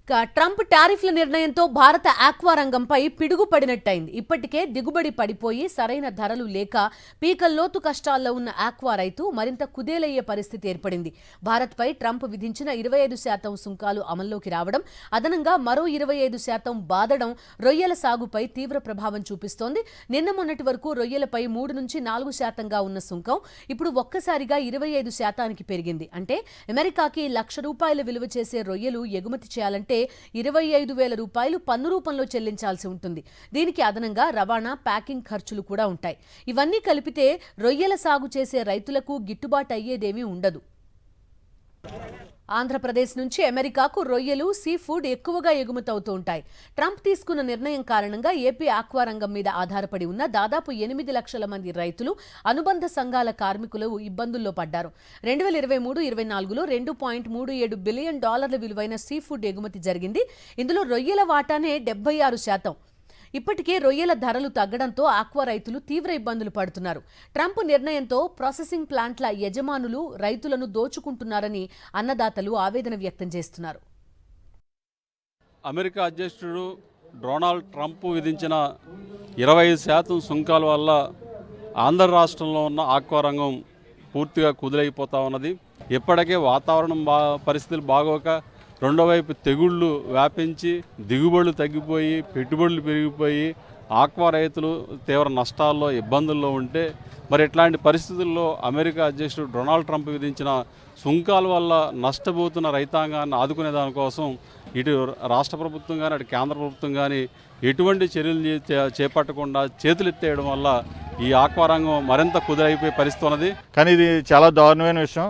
Trump టారిఫ్ల నిర్ణయంతో భారత aqua రంగంపై పిడుగు పడినట్టయింది. ఇప్పటికే దిగుబడి పడిపోయి సరైన ధరలు లేక పీకల్లోతు కష్టాల్లో ఉన్న ఆక్వా రైతు మరింత కుదేలయ్యే పరిస్థితి ఏర్పడింది. భారత్పై ట్రంప్ విధించిన 25% సుంకాలు అమల్లోకి రావడం, అదనంగా మరో 25% బాదడం రొయ్యల సాగుపై తీవ్ర ప్రభావం చూపిస్తోంది. నిన్న మొన్నటి వరకు రొయ్యలపై 3 నుంచి 4% ఉన్న సుంకం ఇప్పుడు ఒక్కసారిగా 25% పెరిగింది. అంటే అమెరికాకి ₹1,00,000 విలువ చేసే రొయ్యలు ఎగుమతి చేయాలంటే 25,000 రూపాయలు పన్ను రూపంలో చెల్లించాల్సి ఉంటుంది. దీనికి అదనంగా రవాణా, ప్యాకింగ్ ఖర్చులు కూడా ఉంటాయి. ఇవన్నీ కలిపితే రొయ్యల సాగు చేసే రైతులకు గిట్టుబాటు అయ్యేదేమీ ఉండదు. ఆంధ్రప్రదేశ్ నుంచి అమెరికాకు రొయ్యలు, సీ ఫుడ్ ఎక్కువగా ఎగుమతవుతూ ఉంటాయి. ట్రంప్ తీసుకున్న నిర్ణయం కారణంగా ఏపీ ఆక్వా రంగం మీద ఆధారపడి ఉన్న దాదాపు 8 లక్షల మంది రైతులు, అనుబంధ సంఘాల కార్మికులు ఇబ్బందుల్లో పడ్డారు. 2023-24లో $2.37 బిలియన్ విలువైన సీ ఫుడ్ ఎగుమతి జరిగింది. ఇందులో రొయ్యల వాటానే 76%. ఇప్పటికే రొయ్యల ధరలు తగ్గడంతో ఆక్వా రైతులు తీవ్ర ఇబ్బందులు పడుతున్నారు. ట్రంప్ నిర్ణయంతో ప్రాసెసింగ్ ప్లాంట్ల యజమానులు రైతులను దోచుకుంటున్నారని అన్నదాతలు ఆవేదన వ్యక్తం చేస్తున్నారు. అమెరికా అధ్యక్షుడు డొనాల్డ్ ట్రంప్ విధించిన 25% సుంకాల వల్ల ఆంధ్ర రాష్ట్రంలో ఉన్న ఆక్వా రంగం పూర్తిగా కుదిరైపోతా ఉన్నది. ఇప్పటికే వాతావరణం పరిస్థితులు బాగోక రెండో వైపు తెగుళ్లు వ్యాపించి దిగుబడులు తగ్గిపోయి పెట్టుబడులు పెరిగిపోయి ఆక్వా రైతులు తీవ్ర నష్టాల్లో ఇబ్బందుల్లో ఉంటే మరి ఇట్లాంటి పరిస్థితుల్లో అమెరికా అధ్యక్షుడు డొనాల్డ్ ట్రంప్ విధించిన సుంకాల వల్ల నష్టపోతున్న రైతాంగాన్ని ఆదుకునే దానికోసం ఇటు రాష్ట్ర ప్రభుత్వం కానీ అటు కేంద్ర ప్రభుత్వం కానీ ఎటువంటి చర్యలు చేపట్టకుండా చేతులెత్తేయడం వల్ల ఈ ఆక్వా రంగం మరింత కుదిరైపోయే పరిస్థితి ఉన్నది. కానీ ఇది చాలా దారుణమైన విషయం.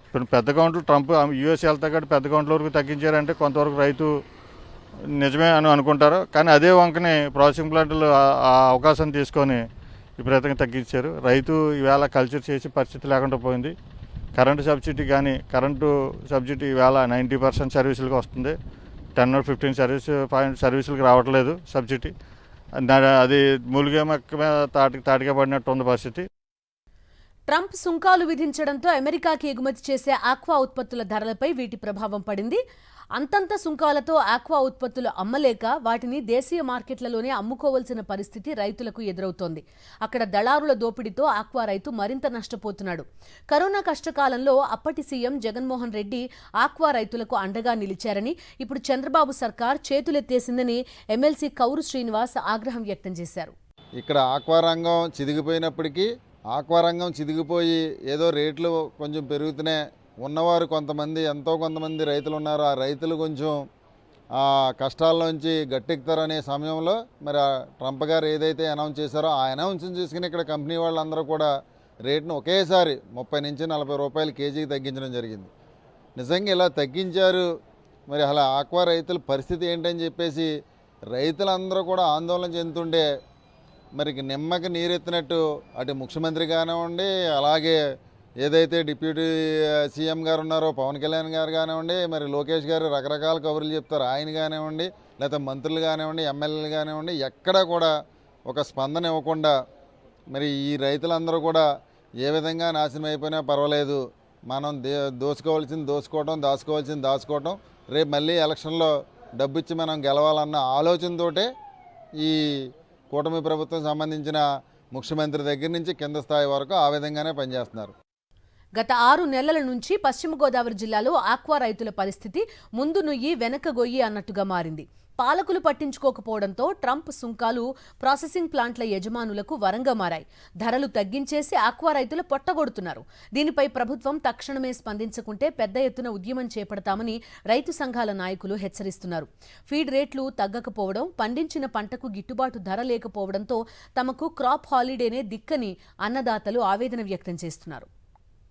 ఇప్పుడు పెద్ద కౌంటర్ ట్రంప్ యూఎస్ వెళ్తా కాబట్టి పెద్ద కౌంట్ల వరకు తగ్గించారంటే కొంతవరకు రైతు నిజమే అని అనుకుంటారు. కానీ అదే వంకని ప్రాసెసింగ్ ప్లాంట్లు ఆ అవకాశం తీసుకొని విపరీతంగా తగ్గించారు. రైతు ఈవేళ కల్చర్ చేసే పరిస్థితి లేకుండా పోయింది. కరెంటు సబ్సిడీ కానీ కరెంటు సబ్సిడీ ఈవేళ 90% సర్వీసులకు వస్తుంది. 10 or 15 సర్వీసులకు రావట్లేదు సబ్సిడీ. అది మూలిగే మొక్క మీద తాటిగా పడినట్టు ఉంది పరిస్థితి. ట్రంప్ సుంకాలు విధించడంతో అమెరికాకి ఎగుమతి చేసే ఆక్వా ఉత్పత్తుల ధరలపై వీటి ప్రభావం పడింది. అంతంత సుంకాలతో ఆక్వా ఉత్పత్తులు అమ్మలేక వాటిని దేశీయ మార్కెట్లలోనే అమ్ముకోవాల్సిన పరిస్థితి రైతులకు ఎదురవుతోంది. అక్కడ దళారుల దోపిడీతో ఆక్వా రైతు మరింత నష్టపోతున్నాడు. కరోనా కష్టకాలంలో అప్పటి సీఎం జగన్మోహన్ రెడ్డి ఆక్వా రైతులకు అండగా నిలిచారని, ఇప్పుడు చంద్రబాబు సర్కార్ చేతులెత్తేసిందని ఎమ్మెల్సీ కౌరు శ్రీనివాస్ ఆగ్రహం వ్యక్తం చేశారు. ఇక్కడ ఆక్వా రంగం చిదిగిపోయినప్పటికీ ఆక్వా రంగం చిదిగిపోయి ఏదో రేట్లు కొంచెం పెరుగుతున్నాయి. ఉన్నవారు కొంతమంది రైతులు ఉన్నారు. ఆ రైతులు కొంచెం ఆ కష్టాల్లోంచి గట్టెక్కుతారనే సమయంలో మరి ట్రంప్ గారు ఏదైతే అనౌన్స్ చేశారో ఆ అనౌన్స్ చేసుకుని ఇక్కడ కంపెనీ వాళ్ళందరూ కూడా రేటును ఒకేసారి 30 నుంచి 40 రూపాయలు కేజీకి తగ్గించడం జరిగింది. నిజంగా ఇలా తగ్గించారు. మరి అలా ఆక్వా రైతుల పరిస్థితి ఏంటని చెప్పేసి రైతులందరూ కూడా ఆందోళన చెందుతుండే మరి నిమ్మకి నీరెత్తినట్టు అటు ముఖ్యమంత్రి కానివ్వండి, అలాగే ఏదైతే డిప్యూటీ సీఎం గారు ఉన్నారో పవన్ కళ్యాణ్ గారు కానివ్వండి, మరి లోకేష్ గారు రకరకాల కబుర్లు చెప్తారు, ఆయన కానివ్వండి, లేకపోతే మంత్రులు కానివ్వండి, ఎమ్మెల్యేలు కానివ్వండి, ఎక్కడా కూడా ఒక స్పందన ఇవ్వకుండా మరి ఈ రైతులందరూ కూడా ఏ విధంగా నాశనం అయిపోయినా పర్వాలేదు, మనం దోచుకోవాల్సింది దోచుకోవటం, దాచుకోవాల్సింది దాచుకోవటం, రేపు మళ్ళీ ఎలక్షన్లో డబ్బు ఇచ్చి మనం గెలవాలన్న ఆలోచనతోటే ఈ కూటమి ప్రభుత్వం సంబంధించిన ముఖ్యమంత్రి దగ్గర నుంచి కింద స్థాయి వరకు ఆ విధంగానే పనిచేస్తున్నారు. గత 6 నెలల నుంచి పశ్చిమ గోదావరి జిల్లాలో ఆక్వా రైతుల పరిస్థితి ముందు నుయ్యి వెనక గొయ్యి అన్నట్టుగా మారింది. పాలకులు పట్టించుకోకపోవడంతో ట్రంప్ సుంకాలు ప్రాసెసింగ్ ప్లాంట్ల యజమానులకు వరంగా మారాయి. ధరలు తగ్గించేసి ఆక్వా రైతులు పొట్టగొడుతున్నారు. దీనిపై ప్రభుత్వం తక్షణమే స్పందించకుంటే పెద్ద ఎత్తున ఉద్యమం చేపడతామని రైతు సంఘాల నాయకులు హెచ్చరిస్తున్నారు. ఫీడ్ రేట్లు తగ్గకపోవడం, పండించిన పంటకు గిట్టుబాటు ధర లేకపోవడంతో తమకు క్రాప్ హాలిడేనే దిక్కని అన్నదాతలు ఆవేదన వ్యక్తం చేస్తున్నారు.